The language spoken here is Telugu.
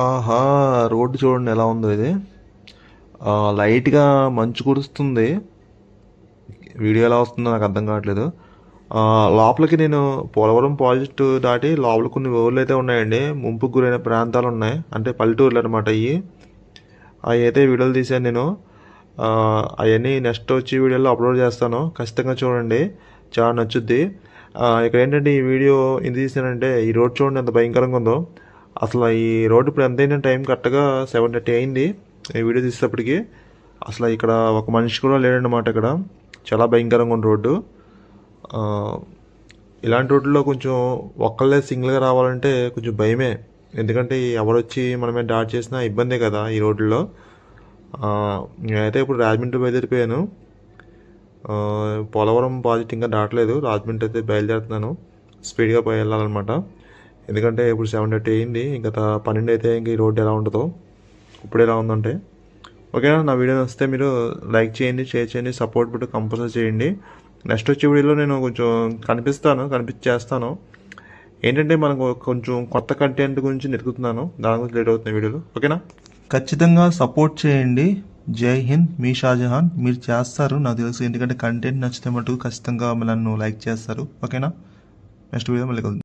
ఆహా! రోడ్డు చూడండి ఎలా ఉందో ఇది. లైట్‌గా మంచు కురుస్తుంది. వీడియో ఎలా వస్తుందో నాకు అర్థం కావట్లేదు. లోపలికి నేను పోలవరం ప్రాజెక్టు దాటి లోపల కొన్ని ఊర్లయితే ఉన్నాయండి. ముంపుకు గురైన ప్రాంతాలున్నాయి. అంటే పల్లెటూర్లనమాట అయ్యి. అయ్యయితే వీడియోలు తీశాను నేను. అయన్నీ నెక్స్ట్ వచ్చే వీడియోలో అప్లోడ్ చేస్తాను. ఖచ్చితంగా చూడండి. చాలా నచ్చుద్ది. ఇక్కడేంటంటే ఈ వీడియో ఎందుకు తీశానంటే ఈ రోడ్ చూడండి ఎంత భయంకరంగా ఉందో. అసలు ఈ రోడ్ ఇప్పుడు ఎంతైనా టైం కరెక్ట్‌గా 7:30 అయింది. ఈ వీడియో తీసేటప్పటికి. అసలు ఇక్కడ ఒక మనిషి కూడా లేడనమాట ఇక్కడ. చాలా భయంకరంగా ఉంది రోడ్డు. ఆహ్, ఇలాంటి రోడ్డులో కొంచెం ఒక్కళ్ళే సింగిల్‌గా రావాలంటే కొంచెం భయమే. ఎందుకంటే ఎవరొచ్చి మన మీద దాడి చేసినా ఇబ్బందే కదా ఈ రోడ్డులో. నేనైతే ఇప్పుడు రాజమండ్రి బయలుదేరిపోయాను. పోలవరం ప్రాజెక్ట్ ఇంకా దాటలేదు. రాజమండ్రి అయితే బయలుదేరుతున్నాను. స్పీడ్‌గా వెళ్ళాలన్నమాట. ఎందుకంటే ఇప్పుడు 7:30 అయింది. ఇంకా 12 అయితే ఇంక ఈ రోడ్డు ఎలా ఉంటుందో. ఇప్పుడు ఎలా ఉందంటే ఓకేనా. నా వీడియో నచ్చితే మీరు లైక్ చేయండి, షేర్ చేయండి, సపోర్ట్ పెట్టి కంపల్సరీ చేయండి. నెక్స్ట్ వచ్చే వీడియోలో నేను కొంచెం కనిపించేస్తాను. ఏంటంటే మనకు కొంచెం కొత్త కంటెంట్ గురించి వెతుకుతున్నాను. దాని గురించి లేట్ అవుతుంది వీడియోలో. ఓకేనా. ఖచ్చితంగా సపోర్ట్ చేయండి. జై హింద్, మీ షాజహాన్. మీరు చేస్తారు నాకు తెలుసు. ఎందుకంటే కంటెంట్ నచ్చితే మటుకు ఖచ్చితంగా నన్ను లైక్ చేస్తారు. ఓకేనా. నెక్స్ట్ వీడియో మళ్ళీ కలుద్దాం.